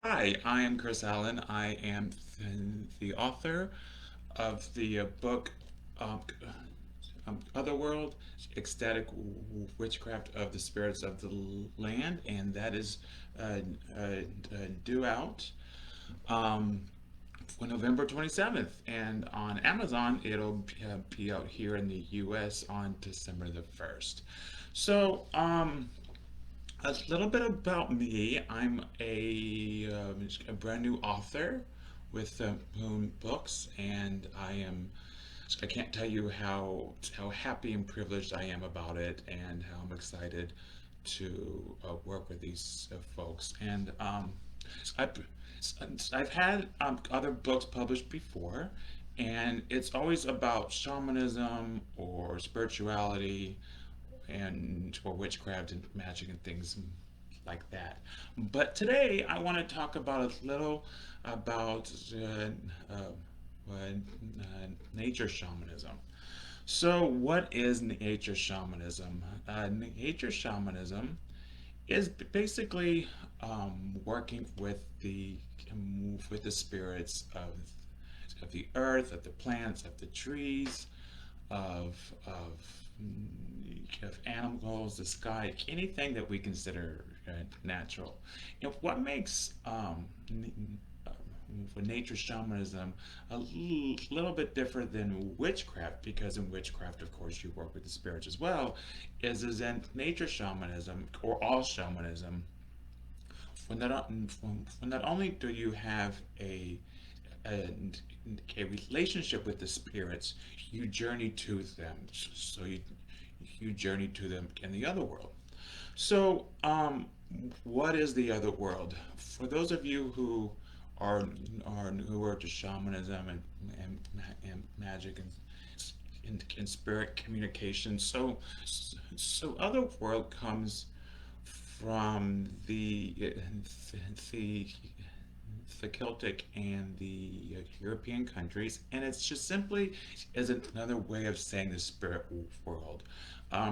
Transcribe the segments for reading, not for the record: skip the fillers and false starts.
Hi, I am Chris Allaun. I am the author of the book um, Otherworld, Ecstatic Witchcraft of the Spirits of the Land, and that is uh, uh, due out um, for November 27th. And on Amazon, it'll be out here in the US on December the 1st. So, a little bit about me. I'm a brand new author with Moon Books, and I can't tell you how happy and privileged I am about it, and how I'm excited to work with these folks. And I've I've had other books published before, and it's always about shamanism or spirituality and or witchcraft and magic and things like that. But today I want to talk about a little about nature shamanism. So, what is nature shamanism? Nature shamanism is basically working with the spirits of the earth, of the plants, of the trees, of animals, the sky, anything that we consider natural. And what makes for nature shamanism a little bit different than witchcraft, because in witchcraft, of course, you work with the spirits as well, is in nature shamanism or all shamanism. For not only do you have a, a relationship with the spirits, you journey to them. So you journey to them in the other world. So, what is the other world? For those of you who are newer to shamanism and magic and spirit communication, so other world comes from the the Celtic and the European countries, and it's just simply is another way of saying the spirit world.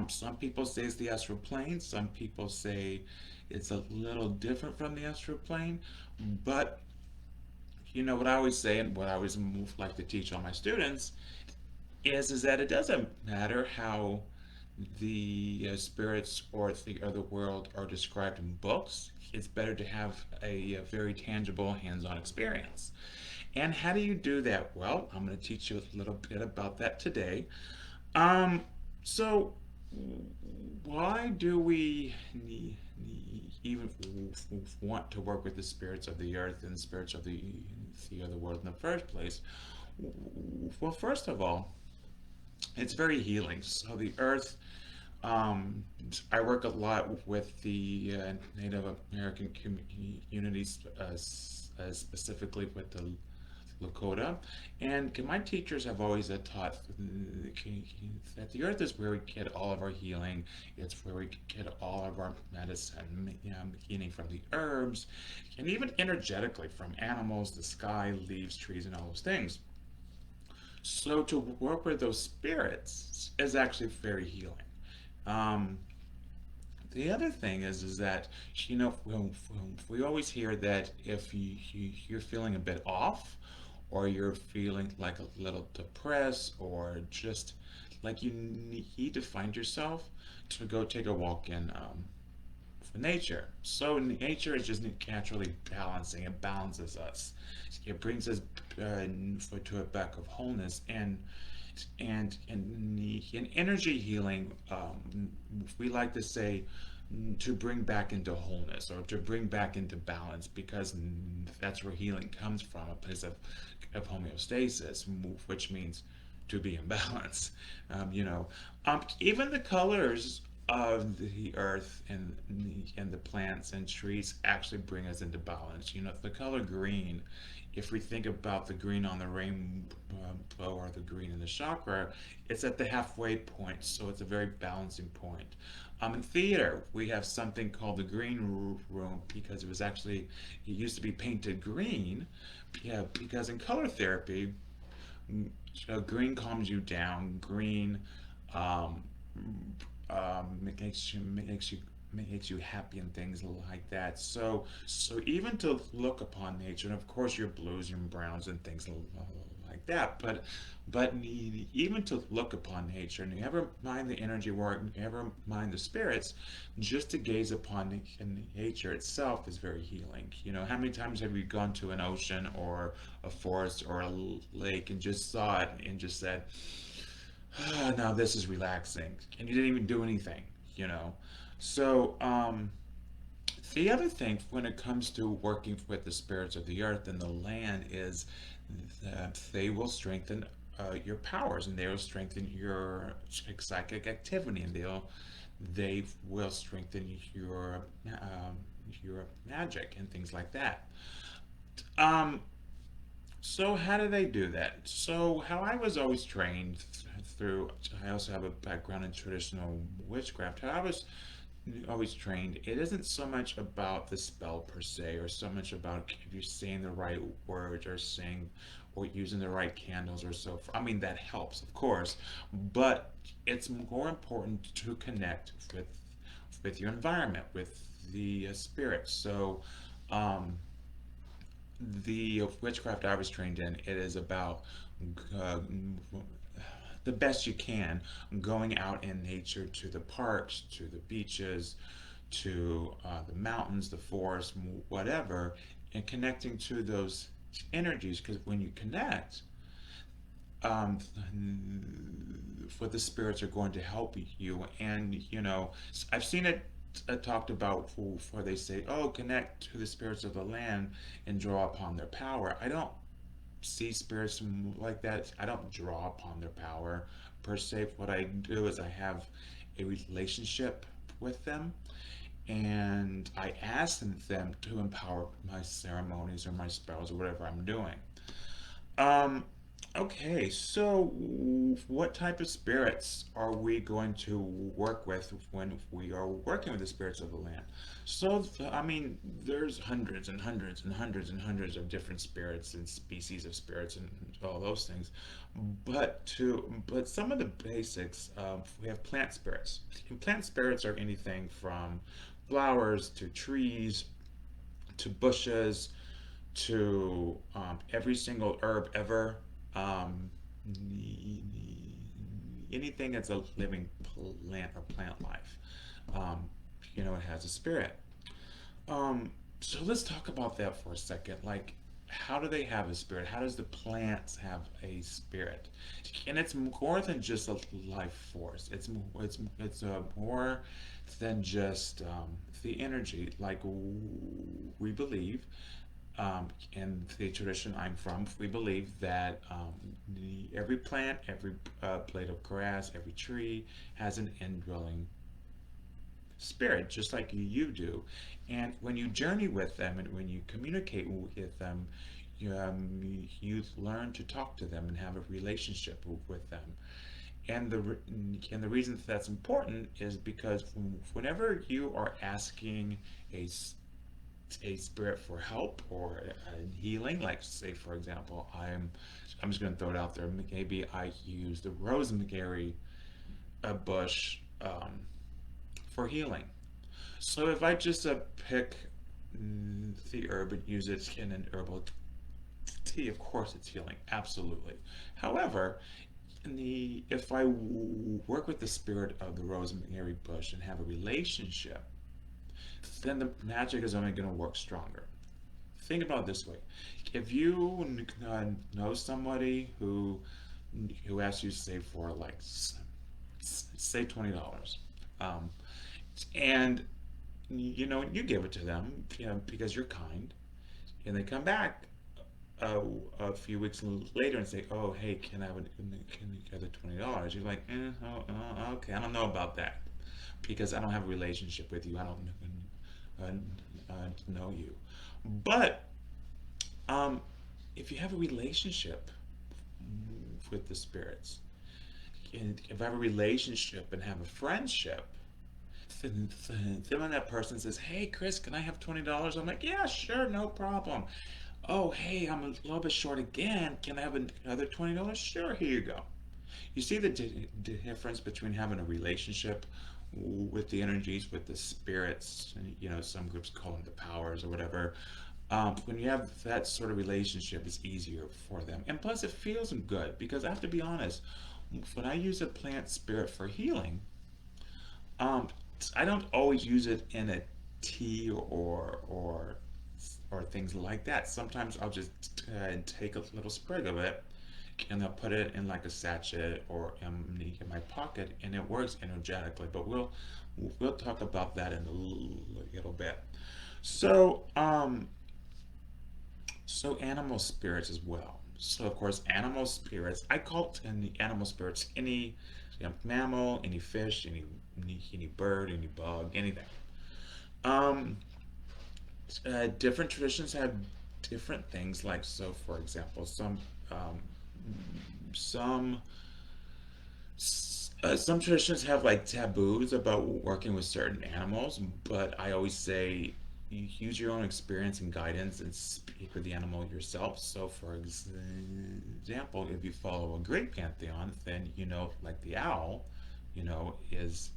Some people say it's the astral plane. Some people say it's a little different from the astral plane. But you know what I always say, and what I always like to teach all my students is that it doesn't matter how the spirits or the other world are described in books. It's better to have a very tangible, hands-on experience. And how do you do that? Well, I'm going to teach you a little bit about that today. Um, so, why do we even want to work with the spirits of the earth and spirits of the other world in the first place? Well, first of all, it's very healing. So the earth, um, I work a lot with the Native American communities, specifically with the Lakota. And my teachers have always taught that the earth is where we get all of our healing. It's where we get all of our medicine, healing from the herbs, and even energetically from animals, the sky, leaves, trees, and all those things. So to work with those spirits is actually very healing. Um, the other thing is that we always hear that if you're feeling a bit off, or you're feeling like a little depressed, or just like you need to find yourself, to go take a walk in for nature. So nature is just naturally balancing. It balances us. It brings us to a back of wholeness, and in energy healing, we like to say to bring back into wholeness, or to bring back into balance, because that's where healing comes from, a place of homeostasis, which means to be in balance. Even the colors of the earth and the plants and trees actually bring us into balance. The color green, if we think about the green on the rainbow, or the green in the chakra, it's at the halfway point, so it's a very balancing point. In theater, we have something called the green room, because it used to be painted green, yeah, because in color therapy, green calms you down. Green um, makes you makes you happy and things like that. So even to look upon nature, and of course your blues and browns and things like that, but even to look upon nature, and never mind the energy work, never mind the spirits, just to gaze upon nature itself is very healing. You know, how many times have you gone to an ocean or a forest or a lake and just saw it and just said, ah, now this is relaxing, and you didn't even do anything, you know? So, the other thing when it comes to working with the spirits of the earth and the land is that they will strengthen your powers, and they will strengthen your psychic activity, and they will strengthen your magic and things like that. Um, so how do they do that? So how I was always trained through, I also have a background in traditional witchcraft. How I was always trained, it isn't so much about the spell per se, or so much about if you're saying the right words or saying or using the right candles or so forth. I mean, that helps, of course, but it's more important to connect with your environment, with the spirit. So, um, the witchcraft I was trained in, it is about uh, the best you can going out in nature to the parks, to the beaches, to the mountains, the forest, whatever, and connecting to those energies. Because when you connect, um, what the spirits are going to help you. And you know, I've seen it talked about where they say, "Oh, connect to the spirits of the land and draw upon their power." I don't see spirits like that. I don't draw upon their power per se. What I do is I have a relationship with them, and I ask them to empower my ceremonies or my spells or whatever I'm doing. Um, okay, so what type of spirits are we going to work with when we are working with the spirits of the land? So, I mean, there's hundreds and hundreds and hundreds and hundreds of different spirits and species of spirits and all those things. But some of the basics, we have plant spirits. And plant spirits are anything from flowers to trees to bushes to every single herb ever, um, anything that's a living plant or plant life. Um, it has a spirit. So let's talk about that for a second. Like, how do they have a spirit? How does the plants have a spirit? And it's more than just a life force. It's more than just the energy. Like we believe in the tradition I'm from, we believe that every plant, every blade of grass, every tree has an indwelling spirit, just like you do. And when you journey with them and when you communicate with them, you learn to talk to them and have a relationship with them. And the reason that's important is because whenever you are asking a a spirit for help or healing, like say for example, I'm just going to throw it out there. Maybe I use the rosemary bush for healing. So if I just pick the herb and use it in an herbal tea, of course it's healing, absolutely. However, if I work with the spirit of the rosemary bush and have a relationship, then the magic is only going to work stronger. Think about it this way: if you know somebody who asks you to save for like say $20, um, and you give it to them, because you're kind, and they come back a few weeks later and say, "Oh, hey, can you get the $20?" You're like, okay, I don't know about that because I don't have a relationship with you. I don't know you. But um, if you have a relationship with the spirits, and if I have a relationship and have a friendship, then when that person says, "Hey, Chris, can I have $20?" I'm like, "Yeah, sure, no problem." "Oh, hey, I'm a little bit short again. Can I have another $20?" "Sure, here you go." You see the difference between having a relationship with the energies, with the spirits, and, some groups call them the powers or whatever. When you have that sort of relationship, it's easier for them. And plus, it feels good because I have to be honest, when I use a plant spirit for healing, um, I don't always use it in a tea or things like that. Sometimes I'll just take a little sprig of it and I'll put it in like a sachet or in my pocket, and it works energetically. But we'll talk about that in a little bit. So so animal spirits as well. So of course, animal spirits. I call it in the animal spirits any mammal, any fish, any bird, any bug, anything. Um, Different traditions have different things. Like so, for example, um, some some traditions have like taboos about working with certain animals, but I always say you use your own experience and guidance and speak with the animal yourself. So, for example, if you follow a great pantheon, then like the owl, is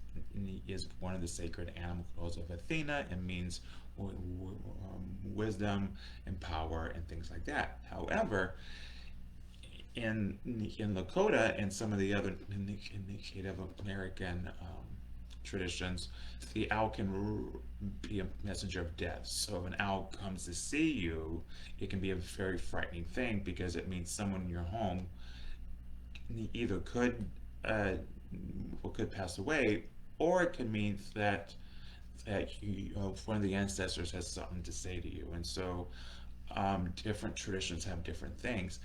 one of the sacred animals of Athena and means wisdom and power and things like that. However, in Lakota and some of the other Native American traditions, the owl can be a messenger of death. So if an owl comes to see you, it can be a very frightening thing because it means someone in your home either could pass away, or it could mean that one of the ancestors has something to say to you. And so different traditions have different things.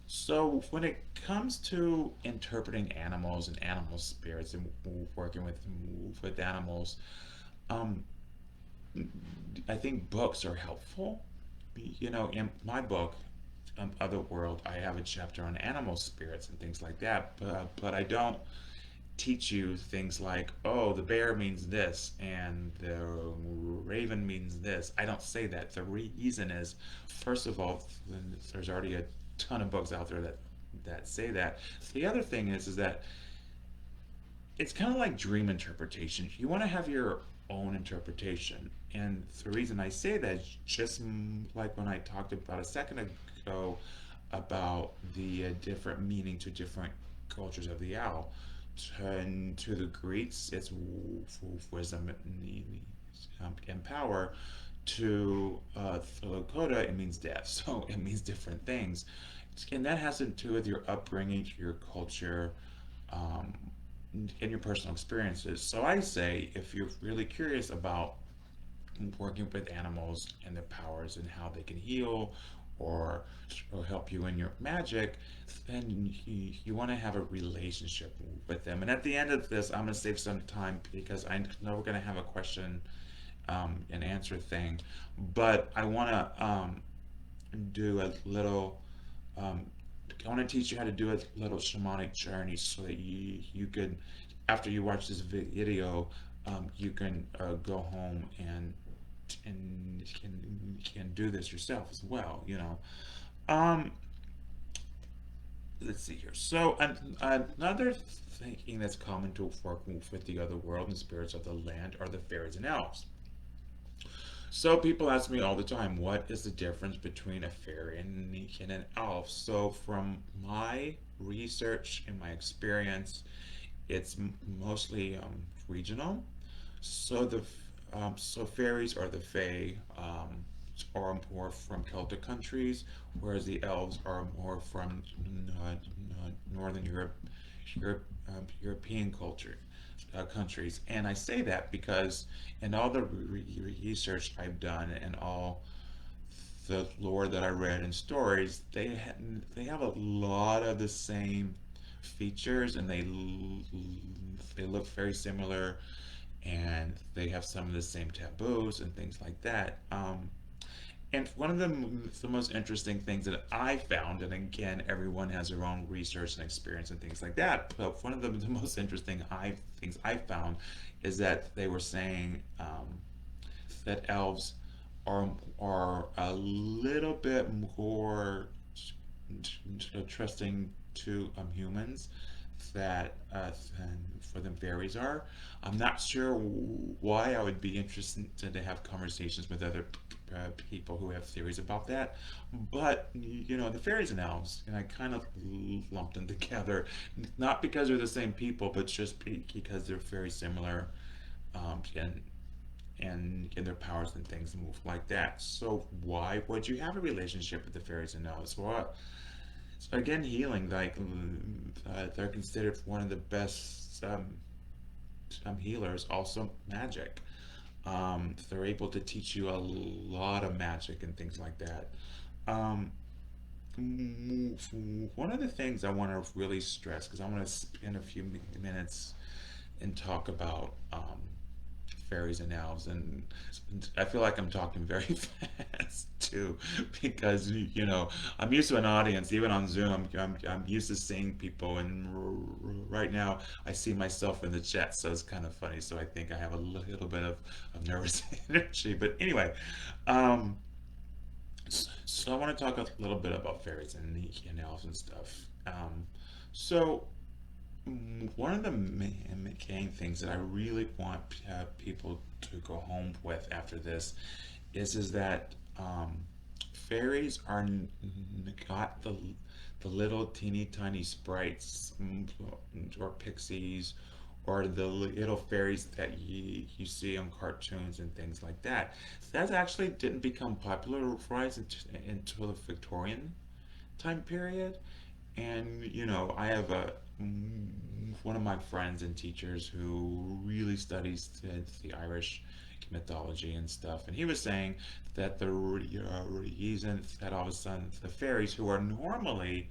So when it comes to interpreting animals and animal spirits and working with animals, um, I think books are helpful. In my book, Otherworld, I have a chapter on animal spirits and things like that, but I don't teach you things like, oh, the bear means this and the raven means this. I don't say that. The reason is, first of all, there's already a ton of books out there that say that. The other thing is that it's kind of like dream interpretation. You want to have your own interpretation. And the reason I say that is just like when I talked about a second ago about the different meaning to different cultures of the owl. To the Greeks, it's wisdom and power. To the Lakota, it means death. So it means different things. And that has to do with your upbringing, your culture, um, and your personal experiences. So I say, if you're really curious about working with animals and their powers and how they can heal or, or help you in your magic, then you want to have a relationship with them. And at the end of this, I'm going to save some time because I know we're going to have a question and answer thing, but I want to do a little. Um, I want to teach you how to do a little shamanic journey so that you could, after you watch this video, you can go home and can do this yourself as well. Um, let's see here. So another thinking that's common to work with the other world and spirits of the land are the fairies and elves. So people ask me all the time, what is the difference between a fairy and an elf? So from my research and my experience, it's mostly regional. So so fairies are the fae, are more from Celtic countries, whereas the elves are more from Northern European culture countries. And I say that because in all the research I've done and all the lore that I read and stories, they have a lot of the same features, and they look very similar, and they have some of the same taboos and things like that. And one of the most interesting things that I found, and again, everyone has their own research and experience and things like that, but one of the most interesting things I found is that they were saying that elves are a little bit more trusting to humans that for them fairies are. I'm not sure why. I would be interested to have conversations with other people who have theories about that. But the fairies and elves, and I kind of lumped them together, not because they're the same people, but just because they're very similar, and in their powers and things move like that. So why would you have a relationship with the fairies and elves? Well, so again, healing, like they're considered one of the best healers. Also, magic. They're able to teach you a lot of magic and things like that. Um, One of the things I want to really stress, because I want to spend a few minutes and talk about fairies and elves, and I feel like I'm talking very fast too, because I'm used to an audience. Even on Zoom, I'm used to seeing people, and right now I see myself in the chat, so it's kind of funny. So I think I have a little bit of nervous energy, but anyway. um so I want to talk a little bit about fairies and elves and stuff. So one of the main things that I really want people to go home with after this is that fairies are not the little teeny tiny sprites, or pixies, or the little fairies that you see on cartoons and things like that. That actually didn't become popularized until the Victorian time period. And I have one of my friends and teachers who really studies the Irish mythology and stuff, and he was saying that the reason that all of a sudden the fairies, who are normally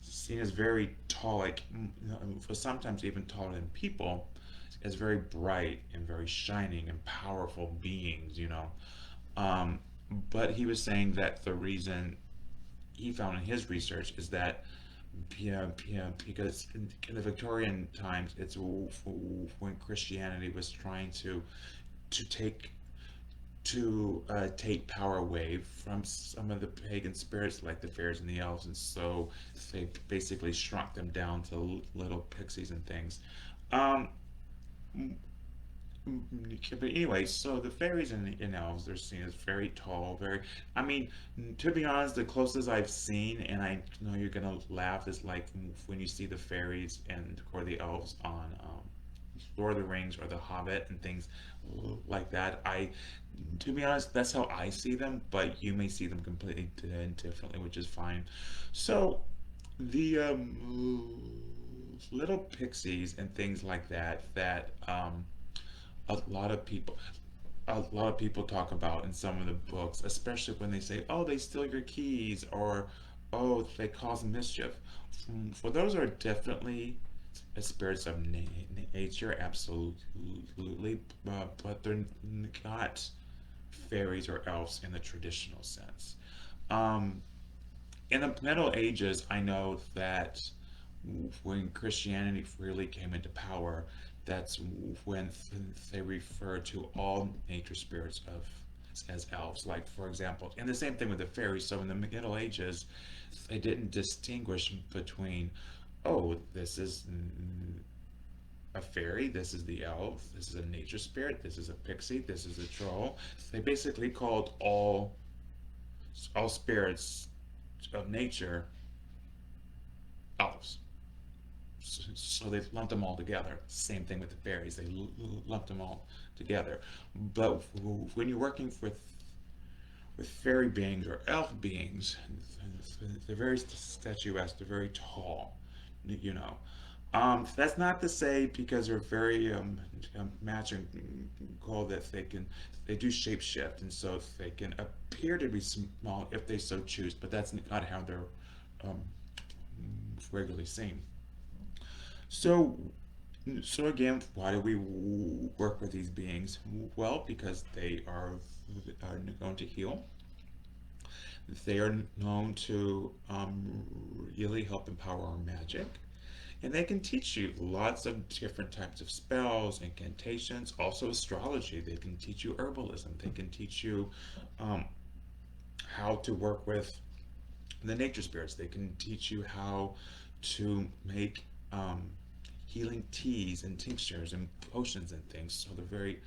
seen as very tall, like for sometimes even taller than people, as very bright and very shining and powerful beings. Um, but he was saying that the reason he found in his research is that, because in the Victorian times, it's when Christianity was trying to take power away from some of the pagan spirits, like the fairies and the elves, and so they basically shrunk them down to little pixies and things. Um, but anyway, so the fairies and elves, they're seen as very tall, very. I mean, to be honest, the closest I've seen, and I know you're gonna laugh, is like when you see the fairies or the elves on Lord of the Rings or The Hobbit and things like that. To be honest, that's how I see them, but you may see them completely differently, which is fine. So the little pixies and things like that, a lot of people talk about in some of the books, especially when they say, "Oh, they steal your keys," or "Oh, they cause mischief." For those are definitely spirits of nature, absolutely, but they're not fairies or elves in the traditional sense. Um, in the Middle Ages, I know that when Christianity really came into power, that's when they refer to all nature spirits of as elves. Like, for example, and the same thing with the fairies. So in the Middle Ages, they didn't distinguish between, oh, this is a fairy, this is the elf, this is a nature spirit, this is a pixie, this is a troll. They basically called all spirits of nature elves. So they lumped them all together. Same thing with the fairies; they lumped them all together. But when you're working with fairy beings or elf beings, they're very statuesque. They're very tall. You know, that's not to say because they're very magical that they do shapeshift, and so they can appear to be small if they so choose. But that's not how they're um, regularly seen. So, so again, why do we work with these beings? Well, because are known to heal. They are known to really help empower our magic. And they can teach you lots of different types of spells, incantations, also astrology. They can teach you herbalism. They can teach you um, how to work with the nature spirits. They can teach you how to make um, healing teas and tinctures and potions and things. So they're very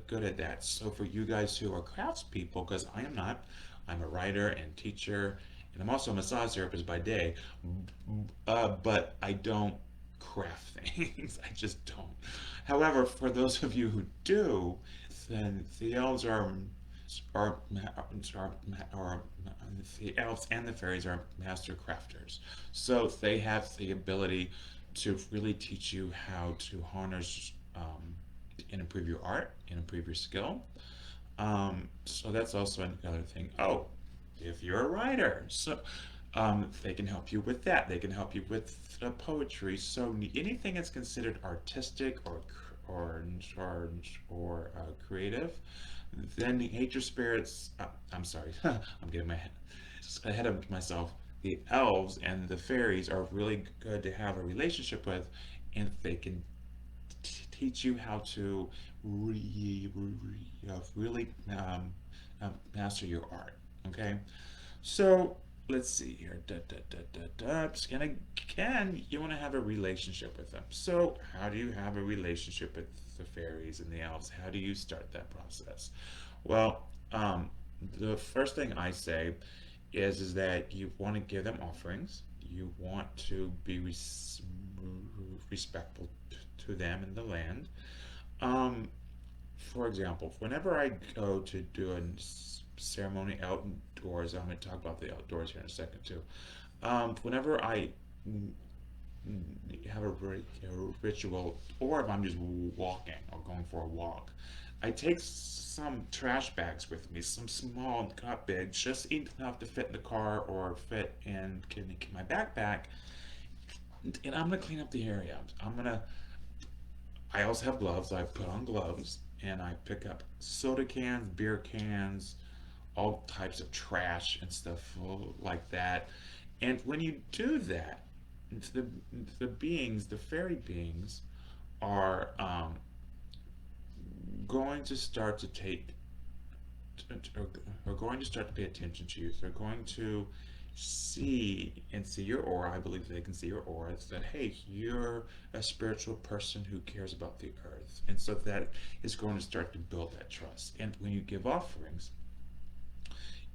good at that. So for you guys who are craftspeople, because I am not, I'm a writer and teacher, and I'm also a massage therapist by day, but I don't craft things. I just don't. However, for those of you who do, then the elves are, are the elves and the fairies are master crafters. So they have the ability to really teach you how to harness and improve your art and improve your skill. So that's also another thing. Oh, if you're a writer, so they can help you with that. They can help you with poetry. So anything that's considered artistic or creative, then the nature spirits. I'm sorry, I'm getting my head ahead of myself. The elves and the fairies are really good to have a relationship with, and they can teach you how to really master your art. Okay, so let's see here. And again, you want to have a relationship with them. So how do you have a relationship with the fairies and the elves? How do you start that process? Well, the first thing I say is that you want to give them offerings. You want to be respectful to them and the land. Um, for example, whenever I go to do a ceremony outdoors, I'm going to talk about the outdoors here in a second too. Whenever I have a ritual, or if I'm just walking or going for a walk, I take some trash bags with me, some small, not big, just enough to fit in the car or fit in my backpack, and I'm gonna clean up the area. I also have gloves. I put on gloves and I pick up soda cans, beer cans, all types of trash and stuff like that. And when you do that, the the fairy beings, are going to start to take are going to start to pay attention to you. They're going to see your aura. I believe they can see your aura. It's that, hey, you're a spiritual person who cares about the earth, and so that is going to start to build that trust. And when you give offerings,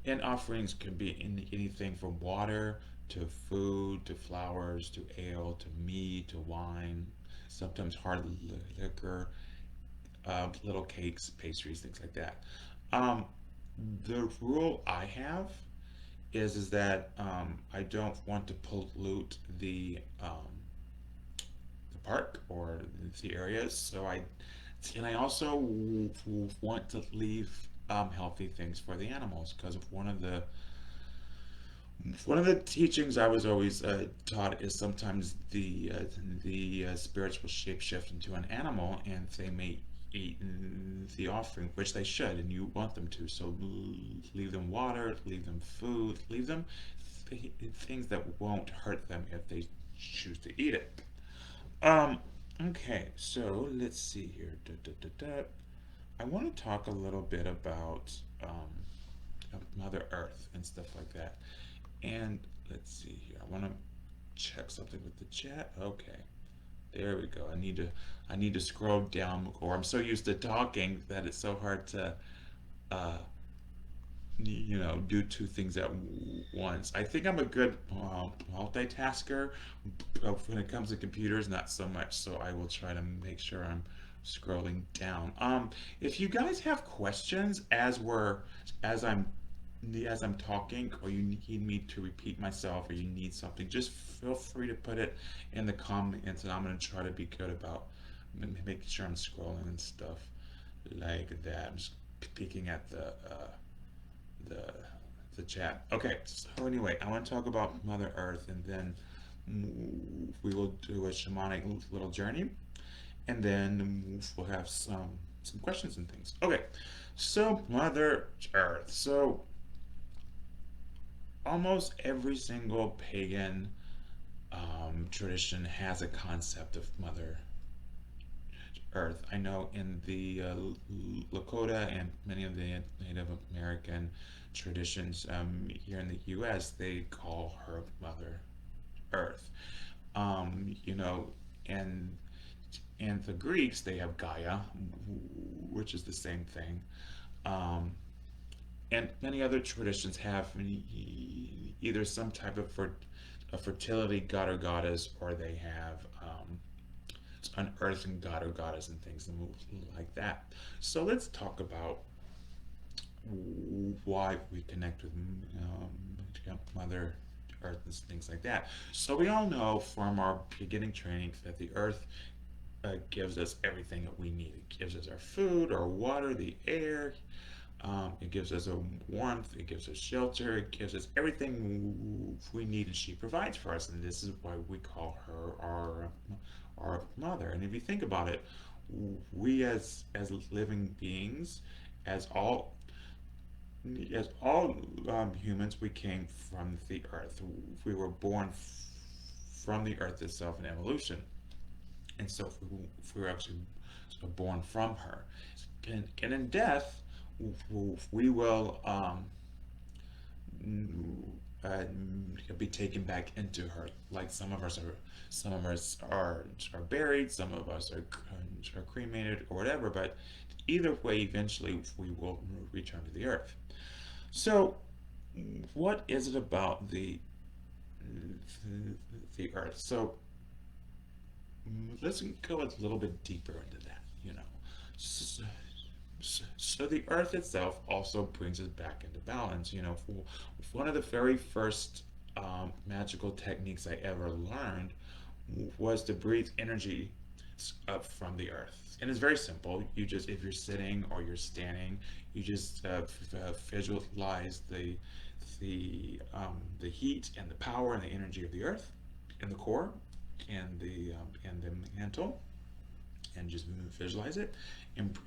and offerings can be anything from water to food to flowers to ale to meat to wine, sometimes hard liquor, little cakes, pastries, things like that. Um, the rule I have is that I don't want to pollute the park or the areas. I also want to leave healthy things for the animals, because of one of the teachings I was always taught is sometimes the spirits will shapeshift into an animal, and they may eat the offering, which they should, and you want them to. So leave them water, leave them food, leave them things that won't hurt them if they choose to eat it. Um, okay, so let's see here. I want to talk a little bit about Mother Earth and stuff like that. And let's see here. I want to check something with the chat. Okay, there we go. I need to scroll down, or I'm so used to talking that it's so hard to uh, do two things at once. I think I'm a good multitasker, but when it comes to computers, not so much. So I will try to make sure I'm scrolling down. If you guys have questions as I'm as I'm talking, or you need me to repeat myself, or you need something, just feel free to put it in the comments, and I'm gonna try to be good about making sure I'm scrolling and stuff like that. I'm just peeking at the the chat. Okay, so anyway, I want to talk about Mother Earth, and then we will do a shamanic little journey, and then we'll have some questions and things. Okay, so Mother Earth. So almost every single pagan tradition has a concept of Mother Earth. I know in the Lakota and many of the Native American traditions here in the U.S., they call her Mother Earth. You know, and and the Greeks, they have Gaia, which is the same thing. Um, and many other traditions have either some type of a fertility god or goddess, or they have an earthen god or goddess and things like that. So let's talk about why we connect with Mother Earth and things like that. So we all know from our beginning training that the Earth gives us everything that we need. It gives us our food, our water, the air. It gives us a warmth. It gives us shelter. It gives us everything we need, and she provides for us. And this is why we call her our mother. And if you think about it, we as living beings, as all humans, we came from the earth. We were born from the earth itself in evolution, and so if we were actually born from her, and in death, we will uh, be taken back into her. Like some of us are buried, some of us are cremated or whatever. But either way, eventually we will return to the earth. So, what is it about the earth? So, let's go a little bit deeper into that. So, so the earth itself also brings us back into balance. One of the very first magical techniques I ever learned was to breathe energy up from the earth. And it's very simple. You just, if you're sitting or you're standing, you just visualize the heat and the power and the energy of the earth in the core and the mantle, and just visualize it,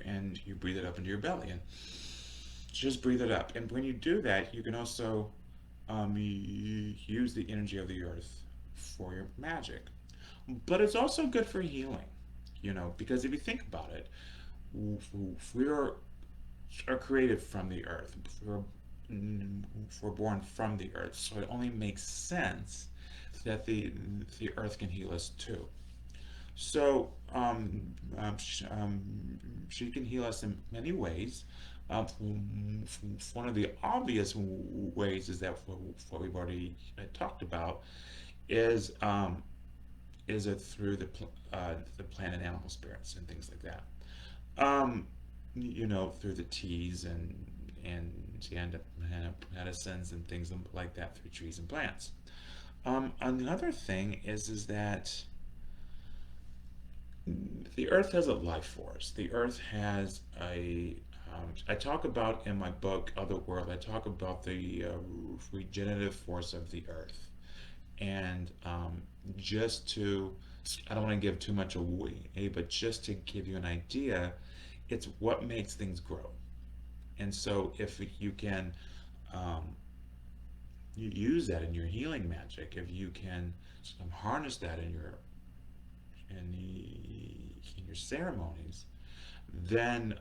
and you breathe it up into your belly, and just breathe it up. And when you do that, you can also use the energy of the earth for your magic. But it's also good for healing, because if you think about it, we are created from the earth. We're born from the earth, so it only makes sense that the earth can heal us too. So she can heal us in many ways. One of the obvious ways is that what we've already talked about is is it through the plant and animal spirits and things like that. Through the teas and medicines and things like that, through trees and plants. Another thing is that the earth has a life force. The earth has I talk about in my book Otherworld, I talk about the regenerative force of the earth. And just to, I don't want to give too much away, but just to give you an idea, it's what makes things grow. And so if you can you use that in your healing magic, if you can harness that in your ceremonies, then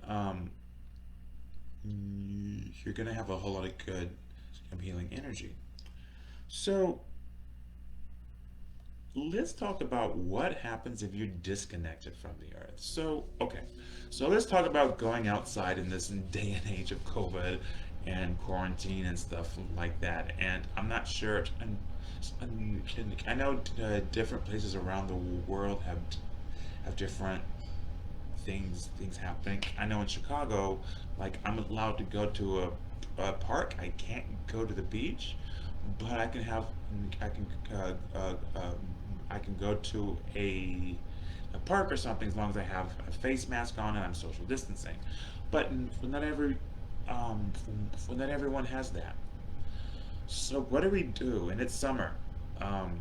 you're going to have a whole lot of good healing energy. So let's talk about what happens if you're disconnected from the earth. So, okay, so let's talk about going outside in this day and age of COVID and quarantine and stuff like that. And I'm not sure, I know different places around the world have different things happening. I know in Chicago, like, I'm allowed to go to a park. I can't go to the beach, but I can I can go to a park or something as long as I have a face mask on and I'm social distancing. But not not everyone has that. So what do we do? And it's summer. Um,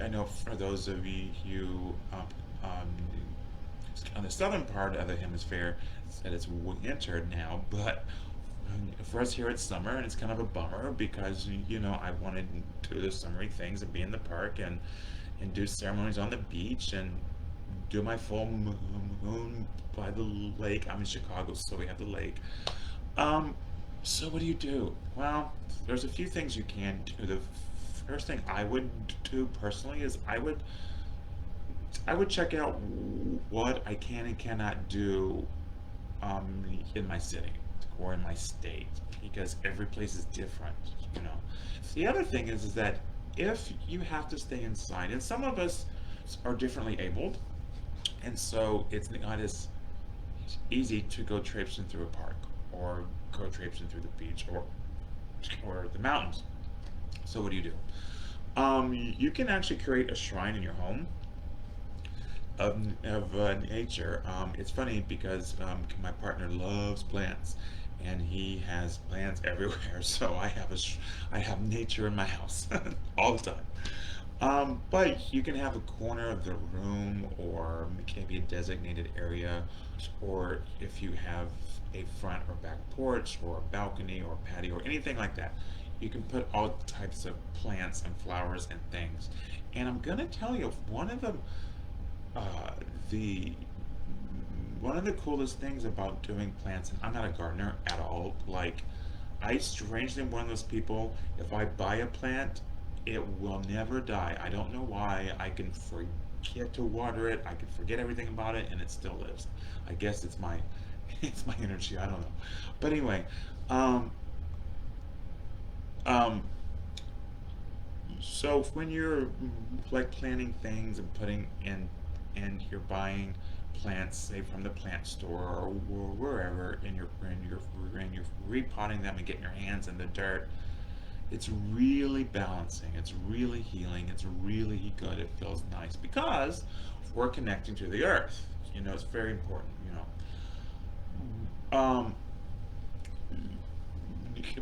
I know for those of you um, on the southern part of the hemisphere that it's winter now, but for us here it's summer, and it's kind of a bummer because I wanted to do the summery things and be in the park and do ceremonies on the beach and do my full moon by the lake. I'm in Chicago, so we have the lake. Um, so what do you do? Well, there's a few things you can do. The first thing I would do personally is I would check out what I can and cannot do in my city or in my state, because every place is different, you know. The other thing is that if you have to stay inside, and some of us are differently abled, and so it's not as easy to go traipsing through a park or go traipsing through the beach or the mountains. So what do? You can actually create a shrine in your home of nature. It's funny because my partner loves plants, and he has plants everywhere. So I have nature in my house all the time. But you can have a corner of the room, or maybe a designated area, or if you have a front or back porch, or a balcony, or patio, or anything like that, you can put all types of plants and flowers and things. And I'm gonna tell you, uh, the one of the coolest things about doing plants, and I'm not a gardener at all, like, I strangely am one of those people, if I buy a plant, it will never die. I don't know why. I can forget to water it, I can forget everything about it, and it still lives. I guess it's my it's my energy, I don't know. But anyway, um, um, so when you're like planting things and putting in, and you're buying plants, say from the plant store or wherever, and you're repotting them and getting your hands in the dirt, it's really balancing. It's really healing. It's really good. It feels nice because we're connecting to the earth. You know, it's very important. You know,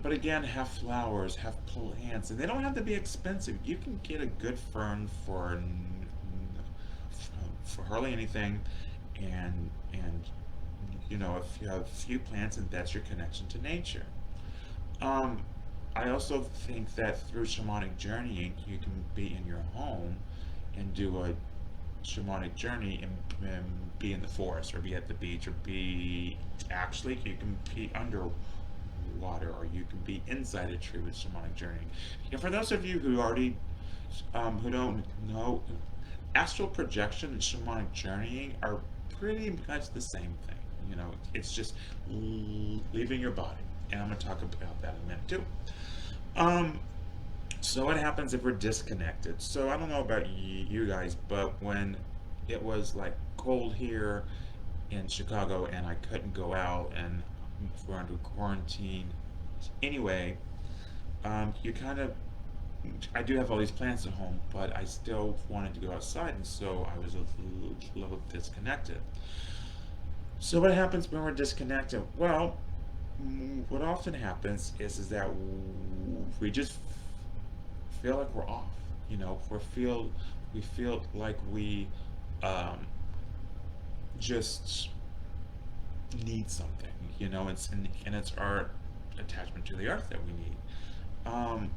but again, have flowers, have plants, and they don't have to be expensive. You can get a good fern for hardly anything, and you know, if you have a few plants, and that's your connection to nature. Um, I also think that through shamanic journeying, you can be in your home and do a shamanic journey, and be in the forest, or be at the beach, or be actually you can be underwater, or you can be inside a tree with shamanic journeying. And for those of you who don't know, astral projection and shamanic journeying are pretty much the same thing. You know, it's just leaving your body, and I'm going to talk about that in a minute too. Um, so what happens if we're disconnected? So I don't know about you guys, but when it was like cold here in Chicago and I couldn't go out, and we're under quarantine anyway, you kind of, I do have all these plants at home, but I still wanted to go outside, and so I was a little disconnected. So what happens when we're disconnected? Well, what often happens is that we just feel like we're off. You know, we feel like we um, just need something. You know, and it's our attachment to the earth that we need. Um,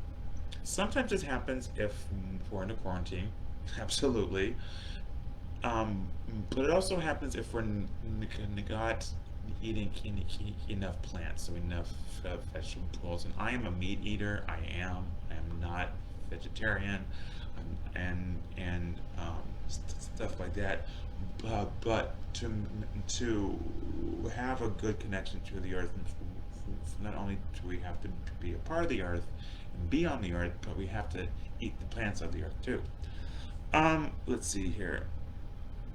Sometimes this happens if we're in a quarantine, absolutely. Um, but it also happens if we're not eating enough plants, so enough vegetables. And I am a meat eater. I am not vegetarian, and stuff like that. But to have a good connection to the earth, not only do we have to be a part of the earth and be on the earth, but we have to eat the plants of the earth too. Let's see here.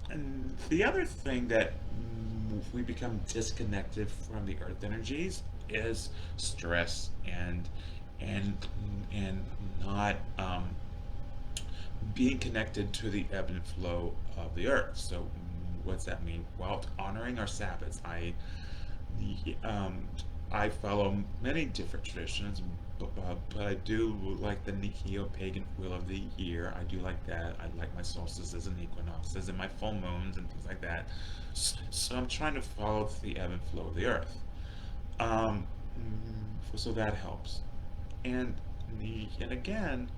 And the other thing that we become disconnected from the earth energies is stress, and and not being connected to the ebb and flow of the earth. So what's that mean? Well, honoring our Sabbaths. Um, I follow many different traditions, but I do like the Neo-pagan wheel of the year. I do like that. I like my solstices and equinoxes and my full moons and things like that. So I'm trying to follow the ebb and flow of the earth. Um, so that helps. And yet again,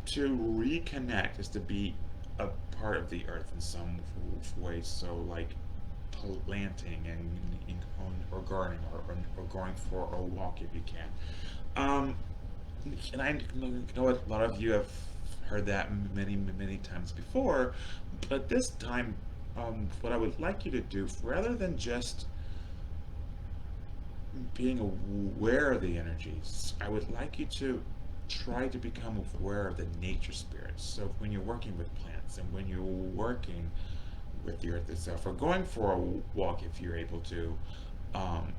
to reconnect is to be a part of the earth in some way. So like planting and or gardening, or going for a walk if you can. Um, and I know a lot of you have heard that many times before, but this time, what I would like you to do, rather than just being aware of the energies, I would like you to try to become aware of the nature spirits. So when you're working with plants and when you're working with the earth itself, or going for a walk if you're able to, um,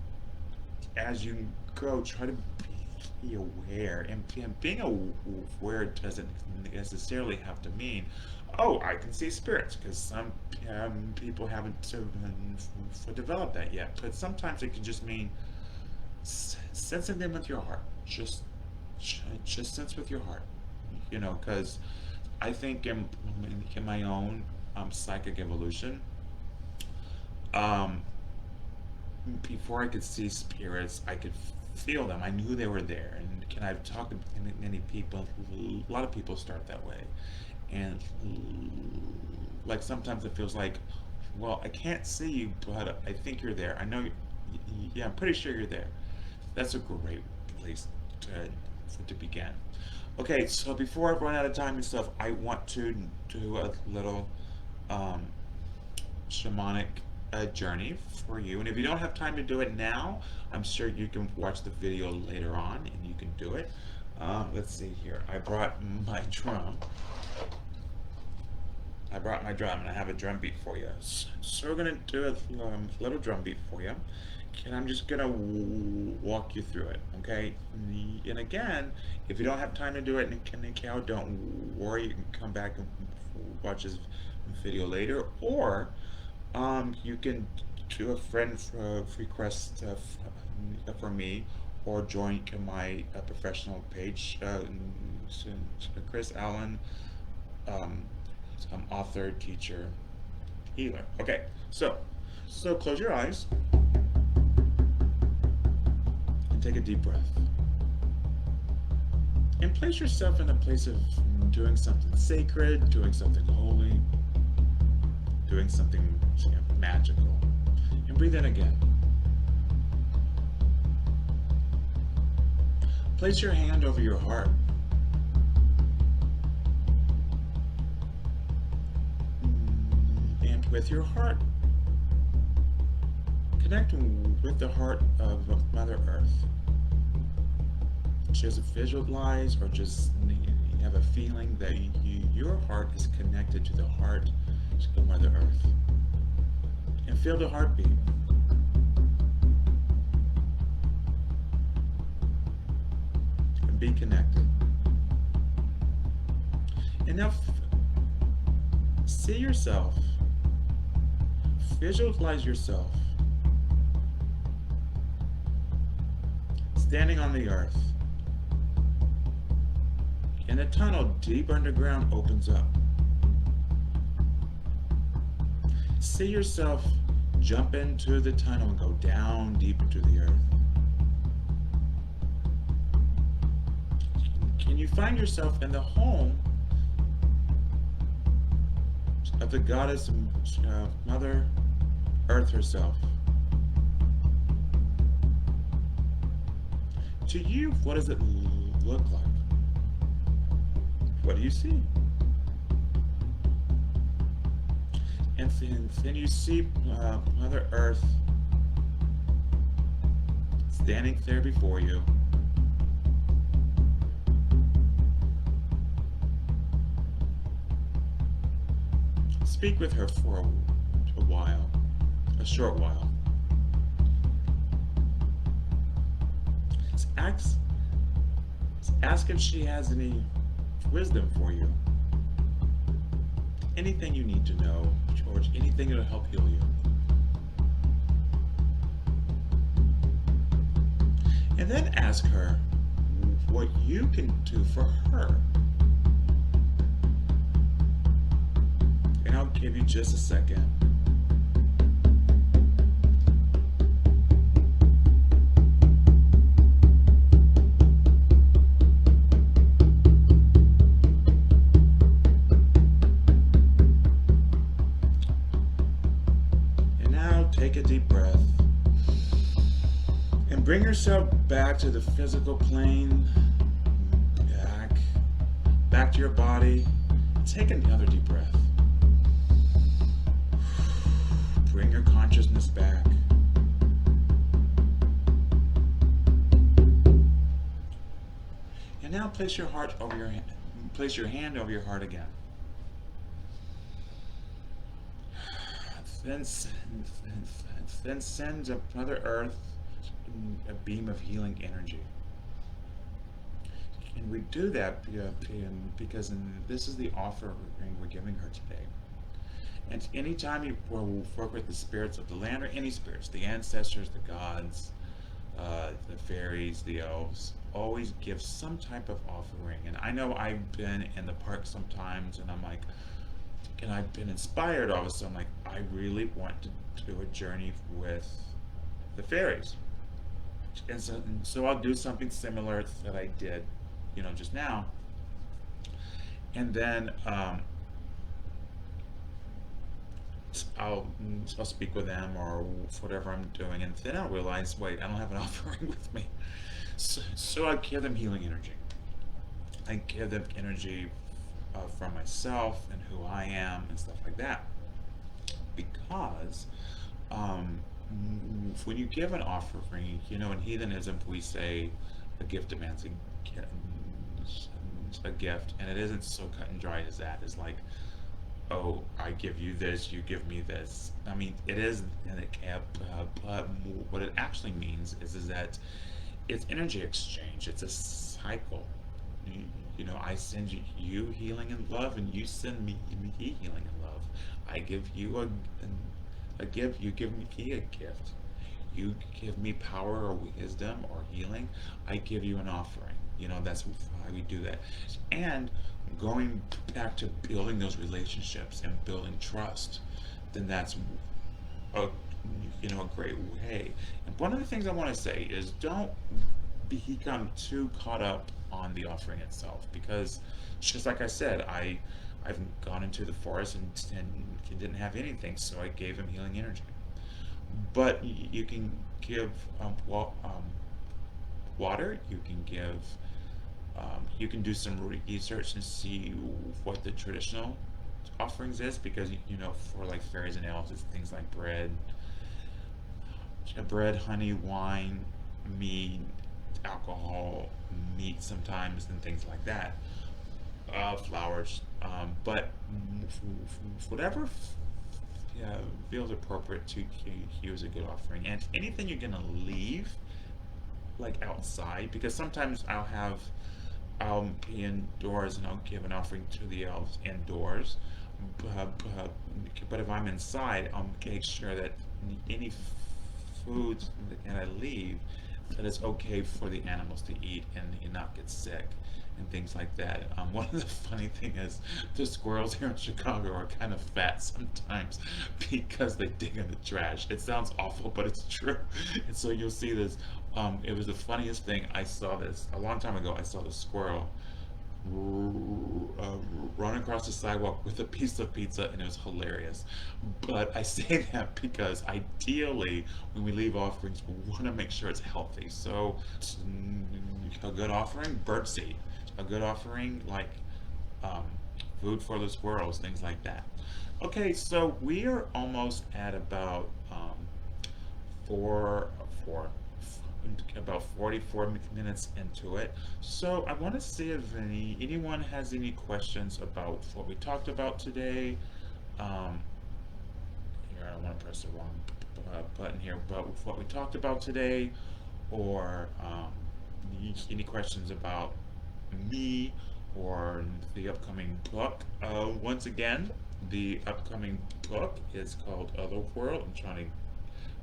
as you go, try to be aware. And being aware doesn't necessarily have to mean, oh, I can see spirits, because some people haven't developed that yet. But sometimes it can just mean sensing them with your heart. Just sense with your heart. Because I think in my own psychic evolution, um, before I could see spirits, I could feel them. I knew they were there. And I've talked to many people. A lot of people start that way, and like sometimes it feels like, well, I can't see you, but I think you're there. I know. Yeah, I'm pretty sure you're there. That's a great place to begin. Okay, so before I run out of time and stuff, I want to do a little um, shamanic journey for you. And if you don't have time to do it now, I'm sure you can watch the video later on and you can do it. Let's see here. I brought my drum. And I have a drum beat for you. So we're going to do a little drum beat for you. And I'm just going to walk you through it, okay? And again, if you don't have time to do it in the cow, don't worry. You can come back and watch this video later. Or you can do a friend request for me, or join my professional page, Chris Allaun, author, teacher, healer. Okay, so close your eyes and take a deep breath. And place yourself in a place of doing something sacred, doing something holy, doing something magical. And breathe in again. Place your hand over your heart. And with your heart, connect with the heart of Mother Earth. Just visualize, or just have a feeling that your heart is connected to the heart of Mother Earth. And feel the heartbeat. And be connected. And now see yourself, visualize yourself standing on the earth, and a tunnel deep underground opens up. See yourself jump into the tunnel and go down deep into the earth. Can you find yourself in the home of the goddess Mother Earth herself? To you, what does it look like? What do you see? And then you see Mother Earth standing there before you. Speak with her for a while, a short while. Ask if she has any wisdom for you. Anything you need to know, George, anything that'll help heal you. And then ask her what you can do for her. And I'll give you just a second. Take a deep breath and bring yourself back to the physical plane. back to your body. Take another deep breath. Bring your consciousness back. And now place your heart over your hand. Place your hand over your heart again. Then send up Mother Earth a beam of healing energy. And we do that because this is the offering we're giving her today. And anytime you work with the spirits of the land, or any spirits, the ancestors, the gods, the fairies, the elves, always give some type of offering. And I know I've been in the park sometimes, and I'm like, and I've been inspired all of a sudden, like, I really want to do a journey with the fairies. And so I'll do something similar that I did, just now. And then I'll speak with them or whatever I'm doing, and then I'll realize, wait, I don't have an offering with me. So I give them healing energy. I give them energy from myself and who I am and stuff like that. Because when you give an offering, in heathenism we say a gift demands a gift, and it isn't so cut and dry as that. It's like, oh, I give you this, you give me this. I mean, it is, but what it actually means is that it's energy exchange. It's a cycle. I send you healing and love, and you send me healing and love. I give you a gift, you give me a gift. You give me power or wisdom or healing, I give you an offering. That's why we do that. And going back to building those relationships and building trust, then that's a great way. And one of the things I want to say is, don't become too caught up on the offering itself, because just like I said, I've gone into the forest and didn't have anything, so I gave him healing energy. But you can give water. You can give. You can do some research and see what the traditional offerings is, because for like fairies and elves, it's things like bread, honey, wine, meat, alcohol, meat sometimes, and things like that. Flowers, but whatever feels appropriate to use a good offering. And anything you're gonna leave, like outside, because sometimes I'll be indoors and I'll give an offering to the elves indoors, but if I'm inside, I'll make sure that any foods that I leave, that it's okay for the animals to eat and not get sick and things like that. One of the funny thing is, the squirrels here in Chicago are kind of fat sometimes because they dig in the trash. It sounds awful, but it's true. And so you'll see this. It was the funniest thing. I saw this a long time ago. I saw the squirrel run across the sidewalk with a piece of pizza, and it was hilarious. But I say that because ideally, when we leave offerings, we want to make sure it's healthy. So a good offering, birdseed. A good offering, like food for the squirrels, things like that. Okay, so we are almost at about about 44 minutes into it. So I want to see if anyone has any questions about what we talked about today. Here, I don't want to press the wrong button here, but what we talked about today, or any questions about me or the upcoming book. Once again, the upcoming book is called Otherworld. I'm trying to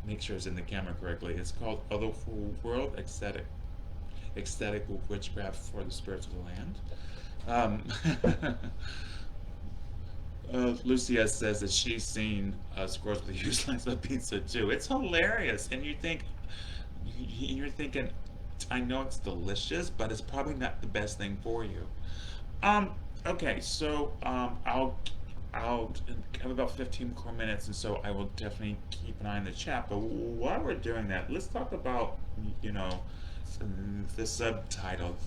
make sure it's in the camera correctly. It's called Otherworld, Ecstatic Witchcraft for the Spirits of the Land. Lucia says that she's seen squirrels with a huge slice of pizza too. It's hilarious, and you're thinking, I know it's delicious, but it's probably not the best thing for you. Okay, so I'll have about 15 more minutes, and so I will definitely keep an eye on the chat. But while we're doing that, let's talk about the subtitle,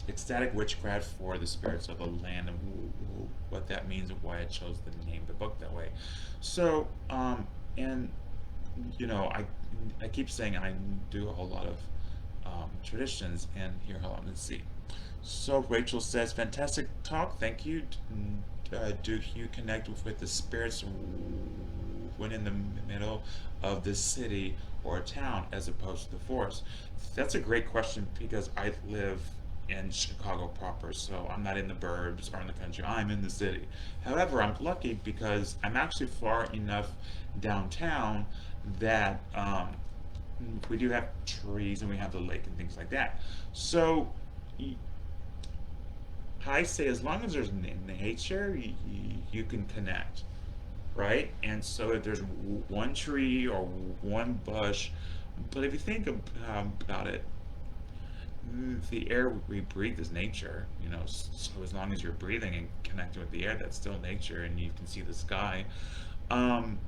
Ecstatic Witchcraft for the Spirits of the Land, and what that means and why I chose to name the book that way. So, and I keep saying I do a whole lot of traditions, and here, hold on, let's see. So Rachel says, fantastic talk, thank you. Do you connect with the spirits when in the middle of the city or town as opposed to the forest? That's a great question because I live in Chicago proper, so I'm not in the burbs or in the country. I'm in the city. However, I'm lucky because I'm actually far enough downtown that we do have trees and we have the lake and things like that. So I say as long as there's nature, you can connect, right? And so if there's one tree or one bush, but if you think about it, the air we breathe is nature, so as long as you're breathing and connecting with the air, that's still nature, and you can see the sky. Um,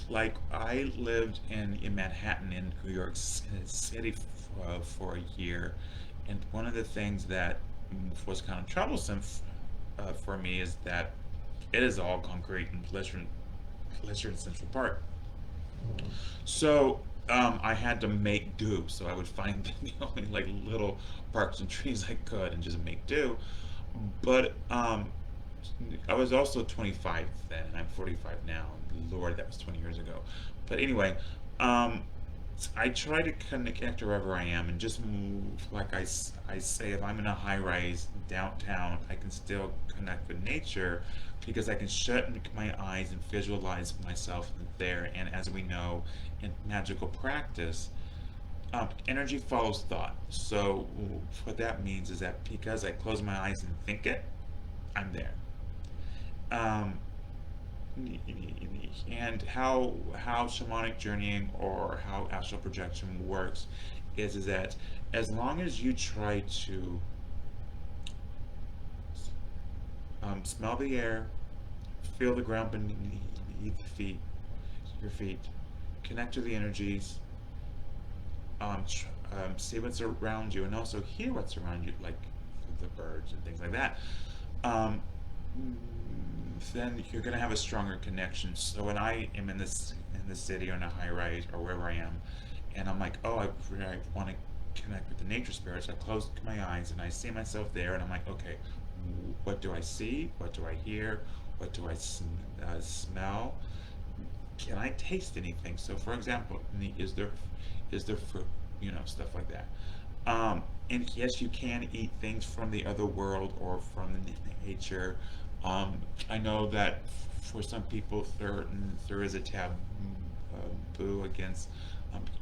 like I lived in Manhattan in New York City for a year, and one of the things that was kind of troublesome for me is that it is all concrete and pleasure in Central Park. So I had to make do. So I would find the only like little parks and trees I could and just make do. But I was also 25 then, and I'm 45 now. Lord, that was 20 years ago. But anyway, um, I try to connect wherever I am and just move. Like I say, if I'm in a high rise downtown, I can still connect with nature because I can shut my eyes and visualize myself there. And as we know, in magical practice, energy follows thought. So what that means is that because I close my eyes and think it, I'm there. Um, and how shamanic journeying or how astral projection works is that as long as you try to smell the air, feel the ground beneath your feet, connect to the energies, see what's around you, and also hear what's around you, like the birds and things like that. Um, then you're going to have a stronger connection. So when I am in the city or in a high rise or wherever I am, and I'm like, oh, I want to connect with the nature spirits, I close my eyes and I see myself there, and I'm like, okay, what do I see? What do I hear? What do I smell? Can I taste anything? So, for example, is there fruit? Stuff like that. And yes, you can eat things from the other world or from the nature. I know that for some people there is a taboo against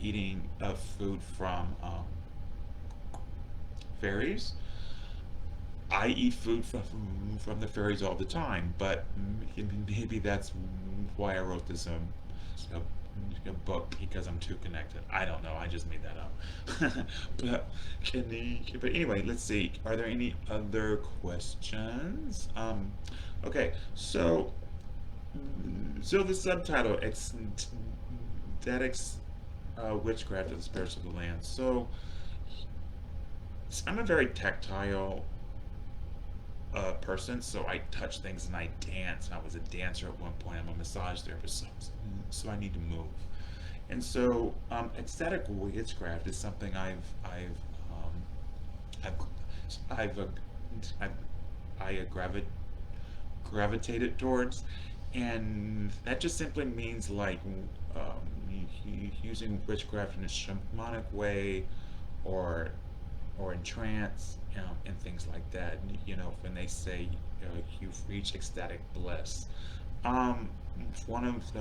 eating food from fairies. I eat food from the fairies all the time, but maybe that's why I wrote this a book because I'm too connected. I don't know. I just made that up. but but anyway, let's see. Are there any other questions? Okay, so the subtitle Ecstatic Witchcraft of the Spirits of the Land. So I'm a very tactile person, so I touch things and I dance. I was a dancer at one point. I'm a massage therapist, so I need to move. And so, ecstatic witchcraft is something I've, I've, I've gravitated towards, and that just simply means like using witchcraft in a shamanic way, or in trance, and things like that. When they say you've reached ecstatic bliss. Um, One of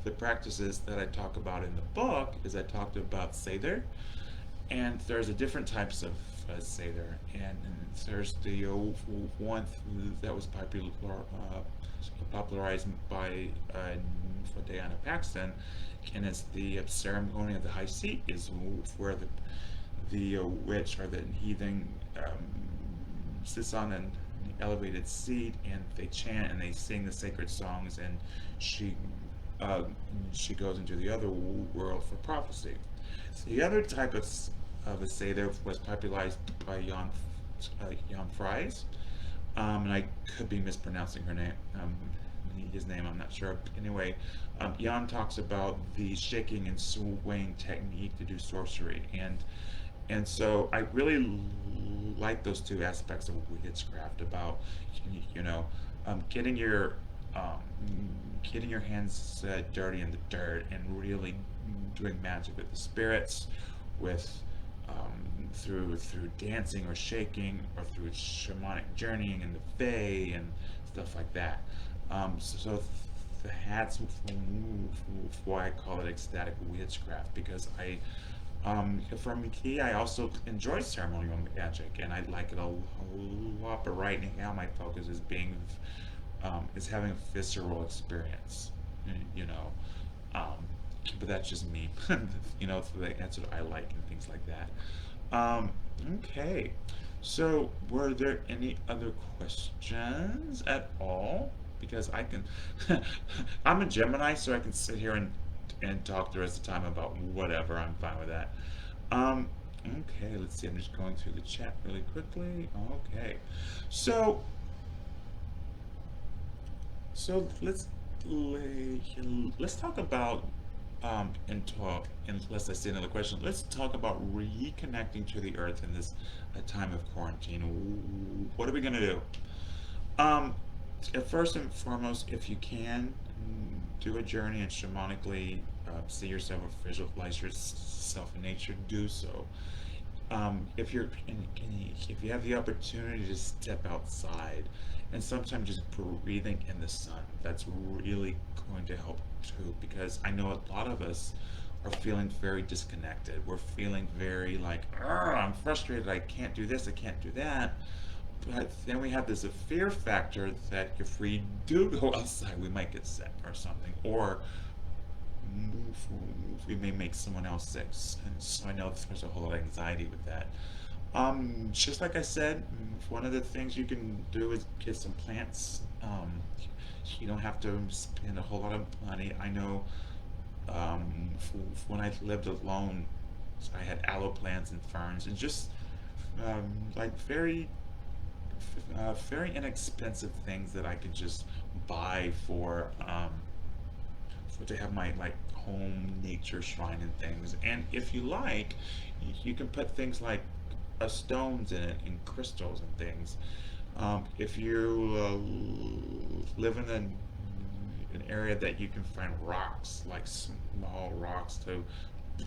the practices that I talk about in the book is I talked about Sather, and there's a different types of Sather, and there's the one that was popularized by Diana Paxton, and it's the ceremony of the high seat, is where the witch or the heathen sits on an elevated seat, and they chant and they sing the sacred songs, and she she goes into the other world for prophecy. So the other type of of a sedative was popularized by Jan Fries, and I could be mispronouncing her name, his name, I'm not sure. Anyway, Jan talks about the shaking and swaying technique to do sorcery, and so I really like those two aspects of witchcraft about, you know, getting um, your hands dirty in the dirt and really doing magic with the spirits, with through dancing or shaking or through shamanic journeying in the Fae and stuff like that. So that's why I call it ecstatic witchcraft, because for me, I also enjoy ceremonial magic, and I like it a lot. But right now, my focus is having a visceral experience, you know. Um, but that's just me, that's what I like and things like that. Okay, so were there any other questions at all? Because I can, I'm a Gemini, so I can sit here and talk the rest of the time about whatever. I'm fine with that. Um, okay, let's see. I'm just going through the chat really quickly. Okay, so so let's talk about unless I see another question, let's talk about reconnecting to the earth in this time of quarantine. What are we gonna do? Um, First and foremost, if you can, do a journey and shamanically see yourself or visualize yourself in nature, do so. If you have the opportunity to step outside and sometimes just breathing in the sun, that's really going to help too, because I know a lot of us are feeling very disconnected. We're feeling very like, I'm frustrated, I can't do this, I can't do that. But then we have this fear factor that if we do go outside, we might get sick or something, or we may make someone else sick. And so I know there's a whole lot of anxiety with that. Just like I said, one of the things you can do is get some plants. You don't have to spend a whole lot of money. I know when I lived alone, I had aloe plants and ferns and just like very inexpensive things that I could just buy for to have my like home nature shrine and things. And if you like, you can put things like stones in it and crystals and things. If you live in an area that you can find rocks, like small rocks to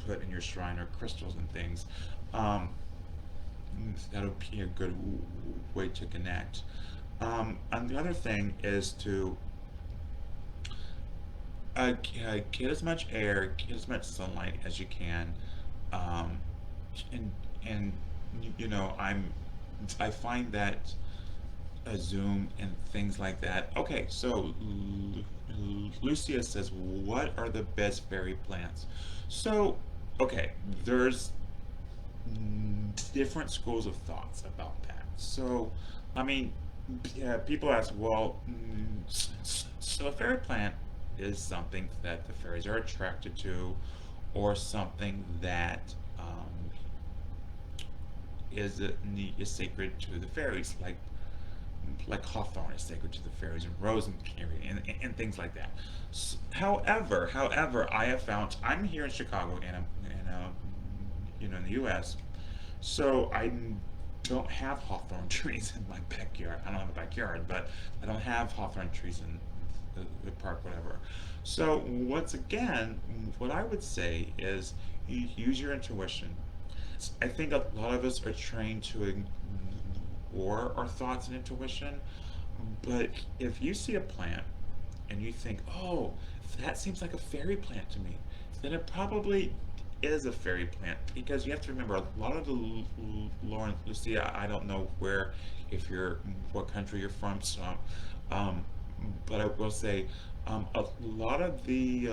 put in your shrine or crystals and things, um, that'll be a good way to connect. And the other thing is to get as much air, get as much sunlight as you can, um, and and I find that a Zoom and things like that. Okay, so Lucia says, what are the best fairy plants? So, okay, there's different schools of thoughts about that. So, I mean, yeah, people ask, well, so a fairy plant is something that the fairies are attracted to, or something that is sacred to the fairies, like hawthorn is sacred to the fairies and rosemary and things like that. However, I have found I'm here in Chicago and in the U.S. So I don't have hawthorn trees in my backyard. I don't have a backyard, but I don't have hawthorn trees in the park, whatever. So once again, what I would say is you use your intuition. I think a lot of us are trained to ignore our thoughts and intuition, but if you see a plant and you think, oh, that seems like a fairy plant to me, then it probably is a fairy plant, because you have to remember a lot of the Lauren, Lucia, I don't know what country you're from, so um, but I will say a lot of the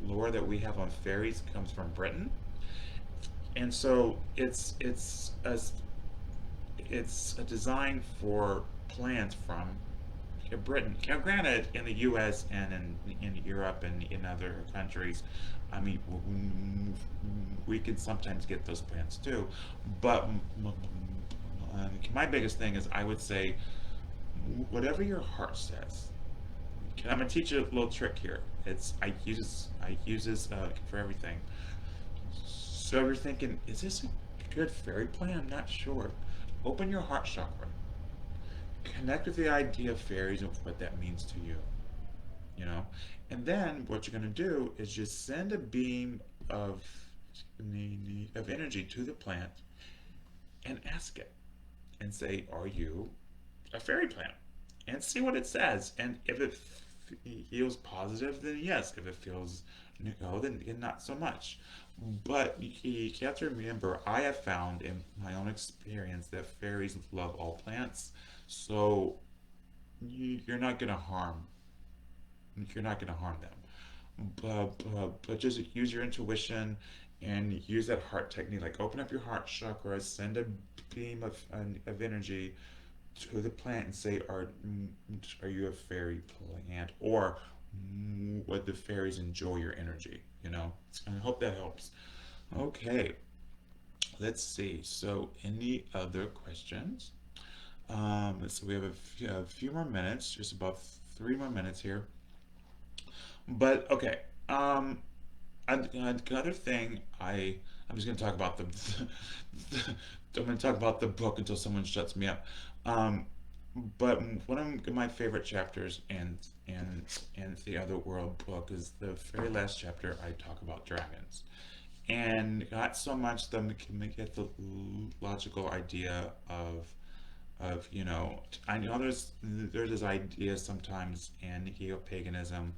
lore that we have on fairies comes from Britain, and so it's a design for plants from Britain. Now, granted, in the U.S. and in Europe and in other countries, I mean, we can sometimes get those plants too. But my biggest thing is, I would say, whatever your heart says. I'm gonna teach you a little trick here. I use this for everything. So you're thinking, is this a good fairy plant? I'm not sure. Open your heart chakra. Connect with the idea of fairies and what that means to you. You know, and then what you're gonna do is just send a beam of energy to the plant and ask it and say, "Are you a fairy plant?" And see what it says. And if it feels positive, then yes. If it feels no, then not so much. But you have to remember, I have found in my own experience that fairies love all plants, so you're not gonna harm. You're not gonna harm them. But just use your intuition and use that heart technique. Like open up your heart chakra, send a beam of energy to the plant and say, are you a fairy plant, or would the fairies enjoy your energy? You know, I hope that helps. Okay, let's see. So, any other questions? So we have a few more minutes, just about 3 more minutes here. But okay, another thing I'm just gonna talk about I'm gonna talk about the book until someone shuts me up. Um, but one of my favorite chapters in the Otherworld book is the very last chapter. I talk about dragons, and not so much the get the logical idea of I know there's this idea sometimes in neo-paganism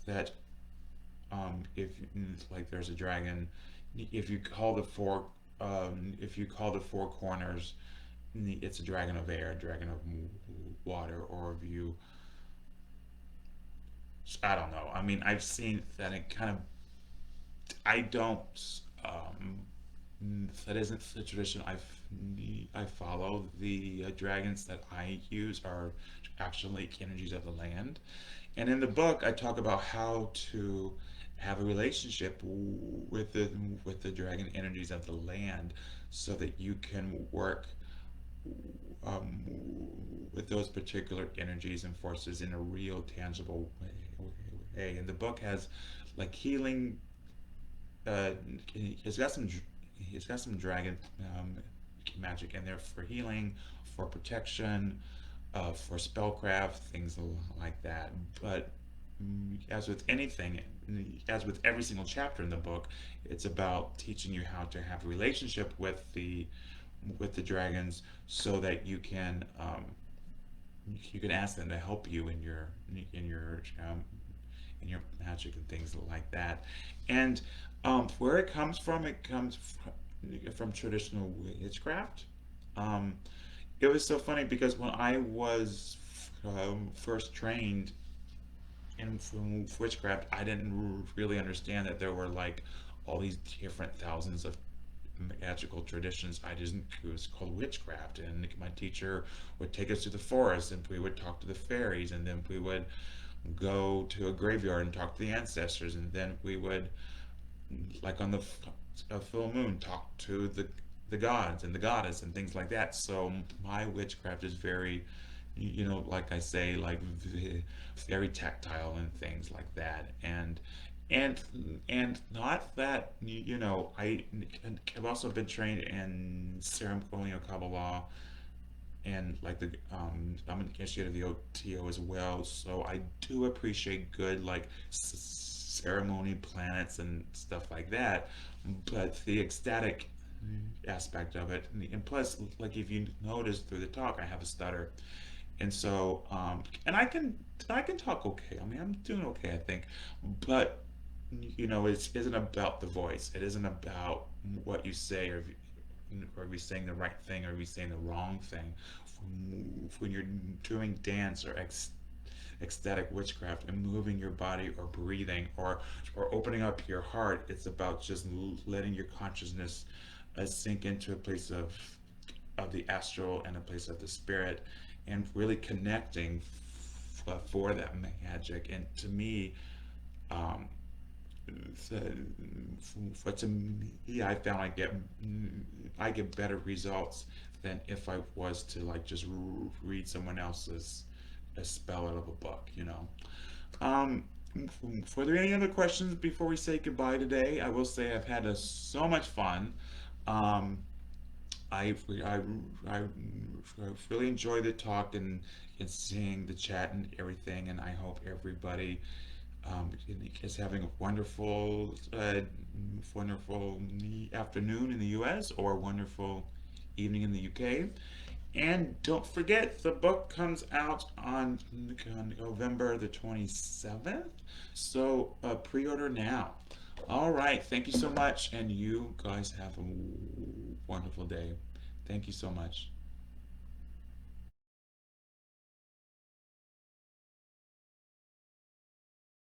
that if like there's a dragon, if you call if you call the four corners, it's a dragon of air, a dragon of water, or if you, I don't know. I mean, I've seen that it kind of, I don't, that isn't the tradition I follow. The dragons that I use are actually energies of the land. And in the book, I talk about how to have a relationship with the dragon energies of the land, so that you can work um, with those particular energies and forces in a real, tangible way. And the book has like healing. Uh, it's got some. It's got some dragon magic in there for healing, for protection, for spellcraft, things like that. But as with anything, as with every single chapter in the book, it's about teaching you how to have a relationship with the dragons, so that you can ask them to help you in your in your magic and things like that. And where it comes from traditional witchcraft. Um, it was so funny because when I was first trained in from witchcraft, I didn't really understand that there were like all these different thousands of magical traditions. I just, it was called witchcraft, and my teacher would take us to the forest, and we would talk to the fairies, and then we would go to a graveyard and talk to the ancestors, and then we would, like on the a full moon, talk to the gods and the goddess and things like that. So my witchcraft is very, like I say, like very tactile and things like that. And and not that I've also been trained in ceremonial Kabbalah, and like I'm an initiate of the OTO as well, so I do appreciate good like ceremony planets and stuff like that. But the ecstatic aspect of it, and plus, like if you notice through the talk, I have a stutter, and so and I can talk okay. I mean, I'm doing okay, I think, but it isn't about the voice. It isn't about what you say, or if you're saying the right thing, or if you're saying the wrong thing. When you're doing dance or ecstatic witchcraft and moving your body or breathing or opening up your heart, it's about just letting your consciousness sink into a place of the astral and a place of the spirit, and really connecting for that magic. And to me, um, so, for to me, I found I get better results than if I was to like just read someone else's a spell out of a book, you know. Um, for there any other questions before we say goodbye today? I will say I've had so much fun. Um, I, I, I really enjoyed the talk and seeing the chat and everything, and I hope everybody is having a wonderful afternoon in the U.S. or a wonderful evening in the U.K. And don't forget, the book comes out on November the 27th. So pre-order now. All right. Thank you so much. And you guys have a wonderful day. Thank you so much.